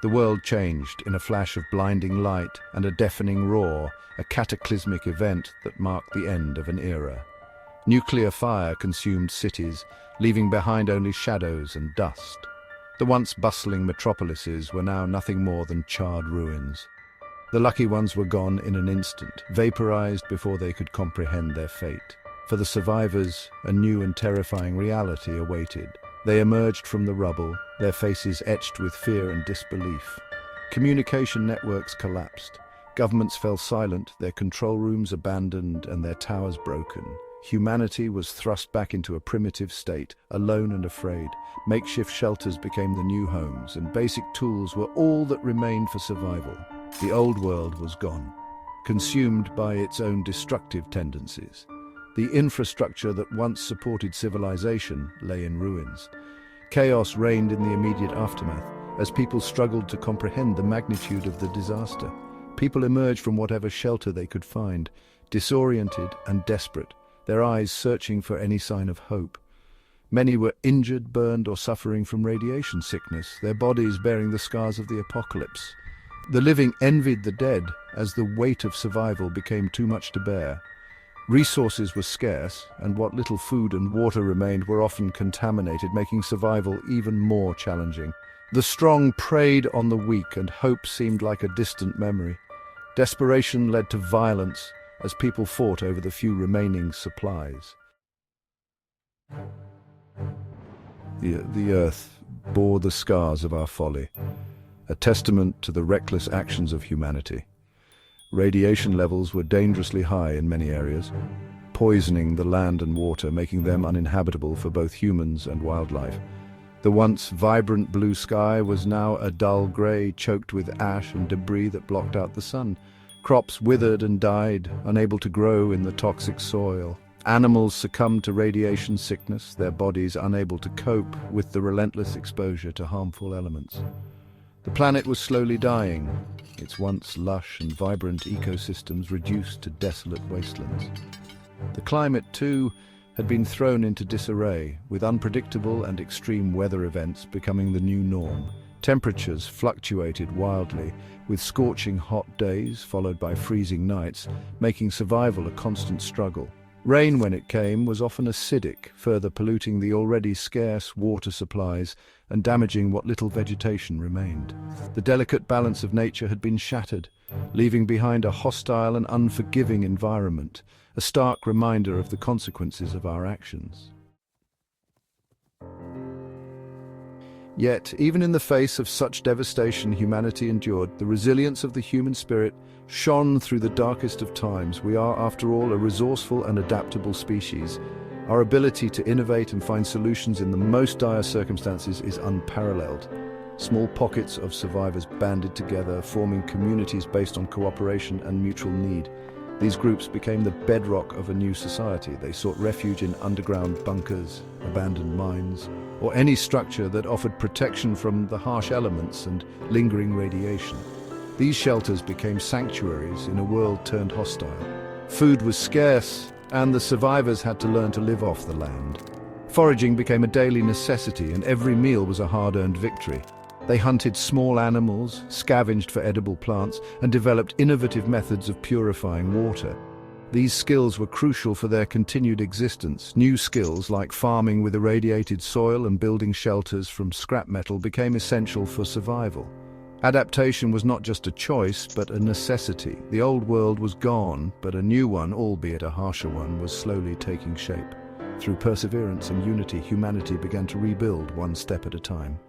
The world changed in a flash of blinding light and a deafening roar, a cataclysmic event that marked the end of an era. Nuclear fire consumed cities, leaving behind only shadows and dust. The once bustling metropolises were now nothing more than charred ruins. The lucky ones were gone in an instant, vaporized before they could comprehend their fate. For the survivors, a new and terrifying reality awaited. They emerged from the rubble, their faces etched with fear and disbelief. Communication networks collapsed. Governments fell silent, their control rooms abandoned and their towers broken. Humanity was thrust back into a primitive state, alone and afraid. Makeshift shelters became the new homes, and basic tools were all that remained for survival. The old world was gone, consumed by its own destructive tendencies. The infrastructure that once supported civilization lay in ruins. Chaos reigned in the immediate aftermath, as people struggled to comprehend the magnitude of the disaster. People emerged from whatever shelter they could find, disoriented and desperate, their eyes searching for any sign of hope. Many were injured, burned, or suffering from radiation sickness, their bodies bearing the scars of the apocalypse. The living envied the dead as the weight of survival became too much to bear. Resources were scarce, and what little food and water remained were often contaminated, making survival even more challenging. The strong preyed on the weak, and hope seemed like a distant memory. Desperation led to violence as people fought over the few remaining supplies. The earth bore the scars of our folly, a testament to the reckless actions of humanity. Radiation levels were dangerously high in many areas, poisoning the land and water, making them uninhabitable for both humans and wildlife. The once vibrant blue sky was now a dull grey, choked with ash and debris that blocked out the sun. Crops withered and died, unable to grow in the toxic soil. Animals succumbed to radiation sickness, their bodies unable to cope with the relentless exposure to harmful elements. The planet was slowly dying, its once lush and vibrant ecosystems reduced to desolate wastelands. The climate, too, had been thrown into disarray, with unpredictable and extreme weather events becoming the new norm. Temperatures fluctuated wildly, with scorching hot days followed by freezing nights, making survival a constant struggle. Rain, when it came, was often acidic, further polluting the already scarce water supplies and damaging what little vegetation remained. The delicate balance of nature had been shattered, leaving behind a hostile and unforgiving environment, a stark reminder of the consequences of our actions. Yet, even in the face of such devastation humanity endured, the resilience of the human spirit shone through the darkest of times. We are, after all, a resourceful and adaptable species. Our ability to innovate and find solutions in the most dire circumstances is unparalleled. Small pockets of survivors banded together, forming communities based on cooperation and mutual need. These groups became the bedrock of a new society. They sought refuge in underground bunkers, abandoned mines, or any structure that offered protection from the harsh elements and lingering radiation. These shelters became sanctuaries in a world turned hostile. Food was scarce, and the survivors had to learn to live off the land. Foraging became a daily necessity, and every meal was a hard-earned victory. They hunted small animals, scavenged for edible plants, and developed innovative methods of purifying water. These skills were crucial for their continued existence. New skills like farming with irradiated soil and building shelters from scrap metal became essential for survival. Adaptation was not just a choice, but a necessity. The old world was gone, but a new one, albeit a harsher one, was slowly taking shape. Through perseverance and unity, humanity began to rebuild one step at a time.